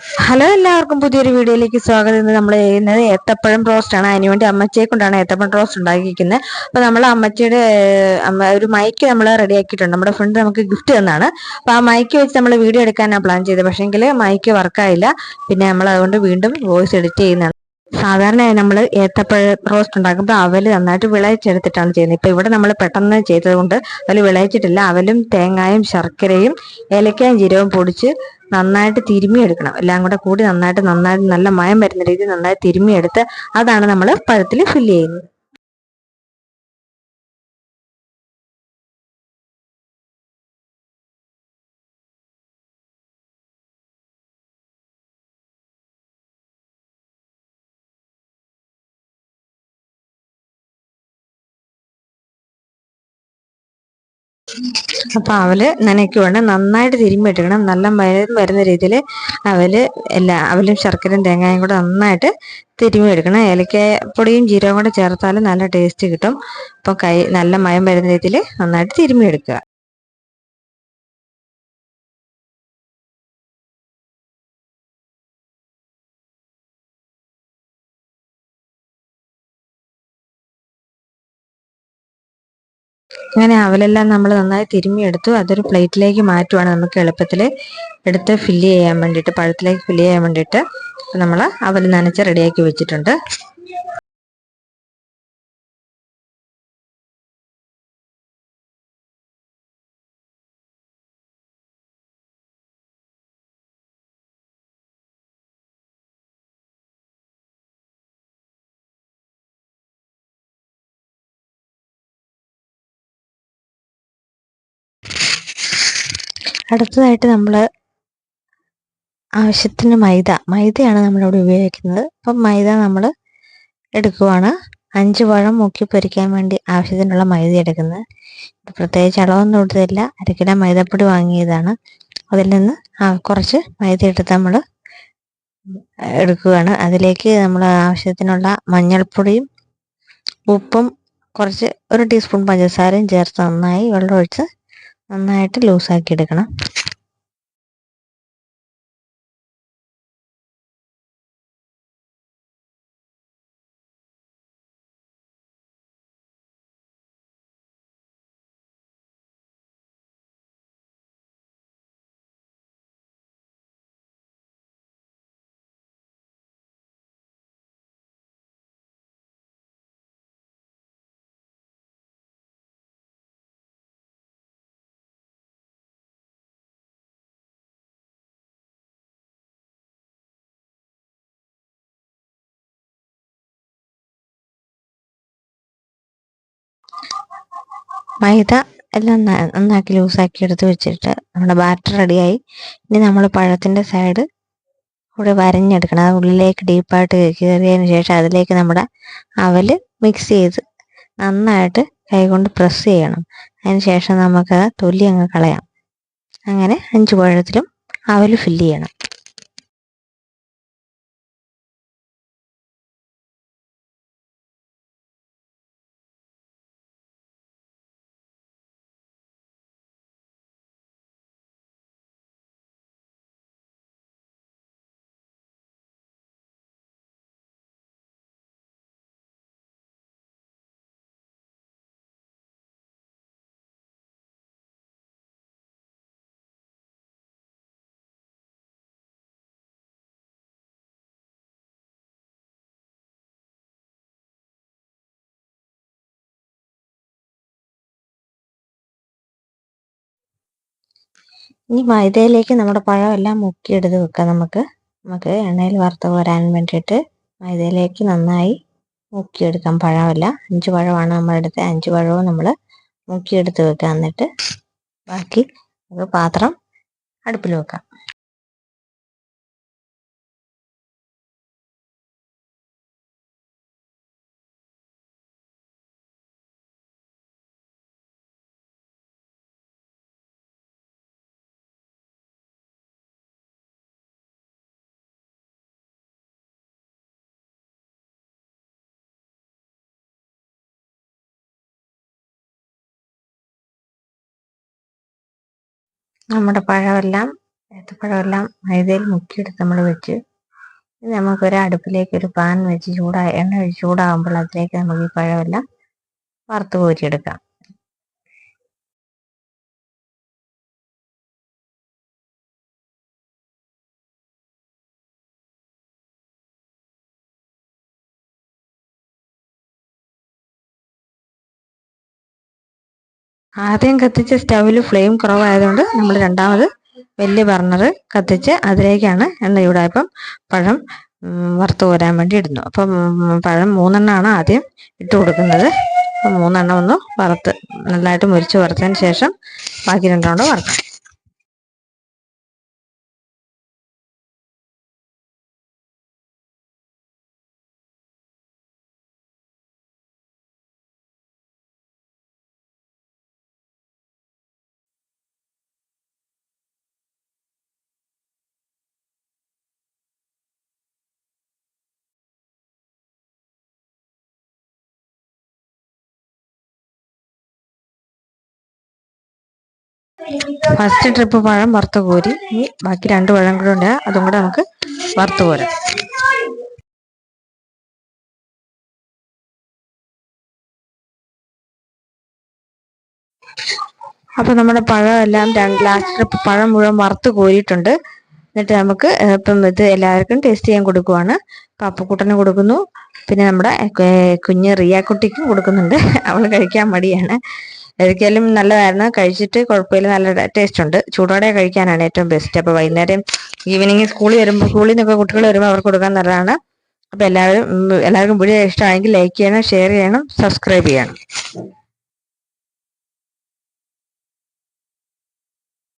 Hello, എല്ലാവർക്കും പുതിയൊരു വീഡിയോയിലേക്ക് സ്വാഗതം. ഇന്ന് നമ്മൾ ചെയ്യുന്നത് ഏത്തപ്പഴം റോസ്റ്റ് ആണ്. അതിനുവേണ്ടി അമ്മച്ചിയെ കൊണ്ടാണ് ഏത്തപ്പഴം റോസ്റ്റ് ഉണ്ടാക്കിയിരിക്കുന്നത്. അപ്പൊ നമ്മൾ അമ്മച്ചിയുടെ ഒരു മൈക്ക് നമ്മൾ റെഡി ആക്കിയിട്ടുണ്ട്. നമ്മുടെ ഫ്രണ്ട് നമുക്ക് ഗിഫ്റ്റ് തന്നാണ്. അപ്പൊ ആ മൈക്ക് വെച്ച് നമ്മൾ വീഡിയോ എടുക്കാനാണ് പ്ലാൻ ചെയ്തത്. പക്ഷേങ്കിൽ മൈക്ക് വർക്കായില്ല. പിന്നെ നമ്മൾ അതുകൊണ്ട് വീണ്ടും വോയിസ് എഡിറ്റ് ചെയ്യുന്നതാണ്. സാധാരണയായി നമ്മൾ ഏത്തപ്പഴ റോസ്റ്റ് ഉണ്ടാക്കുമ്പോൾ അവല് നന്നായിട്ട് വിളയിച്ചെടുത്തിട്ടാണ് ചെയ്യുന്നത്. ഇപ്പൊ ഇവിടെ നമ്മൾ പെട്ടെന്ന് ചെയ്തത് കൊണ്ട് അവല് വിളയിച്ചിട്ടില്ല. അവലും തേങ്ങായും ശർക്കരയും ഏലക്കായും ജീരകവും പൊടിച്ച് നന്നായിട്ട് തിരുമ്മിയെടുക്കണം. എല്ലാം കൂടെ കൂടി നന്നായിട്ട് നല്ല മയം വരുന്ന രീതിയിൽ നന്നായി തിരുമ്മിയെടുത്ത് അതാണ് നമ്മൾ പഴത്തിൽ ഫില്ല് ചെയ്യുന്നത്. അപ്പൊ അവല് നനയ്ക്കുവാണ്, നന്നായിട്ട് തിരുമ്മിയിട്ടിടണം. നല്ല മയം വരുന്ന രീതിയിൽ അവലും ശർക്കരയും തേങ്ങായും കൂടെ നന്നായിട്ട് തിരുമ്മിയെടുക്കണം. ഏലക്കാപ്പൊടിയും ജീരകവും കൂടെ ചേർത്താലും നല്ല ടേസ്റ്റ് കിട്ടും. അപ്പൊ നല്ല മയം വരുന്ന രീതിയിൽ നന്നായിട്ട് തിരുമ്മിയെടുക്കുക. അങ്ങനെ അവലെല്ലാം നമ്മൾ നന്നായി തിരുമ്മിയെടുത്തു. അതൊരു പ്ലേറ്റിലേക്ക് മാറ്റുവാണ് നമുക്ക് എളുപ്പത്തിൽ എടുത്ത് ഫില്ല് ചെയ്യാൻ വേണ്ടിയിട്ട്, പഴത്തിലേക്ക് ഫില്ല് ചെയ്യാൻ വേണ്ടിയിട്ട്. നമ്മൾ അവൽ നനച്ച് റെഡിയാക്കി വെച്ചിട്ടുണ്ട്. അടുത്തതായിട്ട് നമ്മൾ ആവശ്യത്തിന് മൈദയാണ് നമ്മളിവിടെ ഉപയോഗിക്കുന്നത്. അപ്പം മൈദ നമ്മൾ എടുക്കുവാണ്. 5 പഴം മുക്കി പൊരിക്കാൻ വേണ്ടി ആവശ്യത്തിനുള്ള മൈദ എടുക്കുന്നത്. പ്രത്യേകിച്ച് അളവൊന്നും എടുത്തില്ല. 1 കിലോ മൈദപ്പൊടി വാങ്ങിയതാണ്. അതിൽ നിന്ന് കുറച്ച് മൈദ എടുത്ത് നമ്മൾ എടുക്കുകയാണ്. അതിലേക്ക് നമ്മൾ ആവശ്യത്തിനുള്ള മഞ്ഞൾപ്പൊടിയും ഉപ്പും കുറച്ച് 1 ടീസ്പൂൺ പഞ്ചസാരയും ചേർത്ത് നന്നായി വെള്ളമൊഴിച്ച് നന്നായിട്ട് ലൂസാക്കി എടുക്കണം. മൈദ എല്ലാം നന്നാക്കി ലൂസാക്കി എടുത്ത് വെച്ചിട്ട് നമ്മുടെ ബാറ്റർ റെഡിയായി. ഇനി നമ്മൾ പഴത്തിൻ്റെ സൈഡ് ഇവിടെ വരഞ്ഞെടുക്കണം. അത് ഉള്ളിലേക്ക് ഡീപ്പായിട്ട് കയറിയതിന് ശേഷം അതിലേക്ക് നമ്മുടെ അവല് മിക്സ് ചെയ്ത് നന്നായിട്ട് കൈകൊണ്ട് പ്രസ് ചെയ്യണം. അതിന് ശേഷം നമുക്ക് തൊലി അങ്ങ് കളയാം. അങ്ങനെ 5 പഴത്തിലും അവല് ഫില്ല് ചെയ്യണം. ഇനി മൈദയിലേക്ക് നമ്മുടെ പഴം എല്ലാം മുക്കിയെടുത്ത് വെക്കാം. നമുക്ക് എണ്ണയിൽ വറുത്ത് കോരാൻ വേണ്ടിയിട്ട് മൈദയിലേക്ക് നന്നായി മുക്കിയെടുക്കാം. പഴമല്ല, 5 പഴമാണ് നമ്മളെടുത്ത്. 5 പഴവും നമ്മൾ മുക്കിയെടുത്ത് വെക്കാം. എന്നിട്ട് ബാക്കി ഒരു പാത്രം അടുപ്പിൽ വെക്കാം. നമ്മുടെ പഴമെല്ലാം ഏത്തപ്പഴമെല്ലാം മൈദയിൽ മുക്കിയെടുത്ത് നമ്മൾ വെച്ച് നമുക്കൊരു അടുപ്പിലേക്ക് ഒരു പാൻ വെച്ച് എണ്ണ ഒഴിച്ച് ചൂടാകുമ്പോൾ അതിലേക്ക് നമുക്ക് ഈ പഴമെല്ലാം വറുത്ത് കോരിയെടുക്കാം. ആദ്യം കത്തിച്ച സ്റ്റൗവിൽ ഫ്ലെയിം കുറവായതുകൊണ്ട് നമ്മൾ രണ്ടാമത് വലിയ ബർണർ കത്തിച്ച് അതിലേക്കാണ് എണ്ണ ചൂടായപ്പം പഴം വറുത്ത് കോരാൻ വേണ്ടി ഇടുന്നു. അപ്പം പഴം 3 ആദ്യം ഇട്ട് കൊടുക്കുന്നത്. അപ്പം 3 ഒന്ന് വറുത്ത് നല്ലതായിട്ട് മുരിച്ച് വറുത്തതിന് ശേഷം ബാക്കി 2 വറുക്കാം. ഫസ്റ്റ് ട്രിപ്പ് പഴം വറുത്ത് കോരി. ഇനി ബാക്കി 2 പഴം കൂടെ ഉണ്ട്, അതും കൂടെ നമുക്ക് വറുത്ത് കോരാം. അപ്പൊ നമ്മുടെ പഴം എല്ലാം ലാസ്റ്റ് ട്രിപ്പ് പഴം മുഴുവൻ വറുത്ത് കോരിയിട്ടുണ്ട്. എന്നിട്ട് നമുക്ക് ഇപ്പം ഇത് എല്ലാവർക്കും ടേസ്റ്റ് ചെയ്യാൻ കൊടുക്കുവാണ്. പപ്പക്കൂട്ടന് കൊടുക്കുന്നു, പിന്നെ നമ്മുടെ കുഞ്ഞ് റിയാക്കുട്ടിക്കും കൊടുക്കുന്നുണ്ട്. അവൾ കഴിക്കാൻ മടിയാണ്. ഒരിക്കലും നല്ലതായിരുന്നു, കഴിച്ചിട്ട് കുഴപ്പമില്ല, നല്ല ടേസ്റ്റ് ഉണ്ട്. ചൂടോടെ കഴിക്കാനാണ് ഏറ്റവും ബെസ്റ്റ്. അപ്പോൾ വൈകുന്നേരം ഈവനിങ് സ്കൂളിൽ നിന്നൊക്കെ കുട്ടികൾ വരുമ്പോൾ അവർക്ക് കൊടുക്കാൻ നല്ലതാണ്. അപ്പോൾ എല്ലാവർക്കും വീഡിയോ ഇഷ്ടമായെങ്കിൽ ലൈക്ക് ചെയ്യണം, ഷെയർ ചെയ്യണം, സബ്സ്ക്രൈബ് ചെയ്യണം.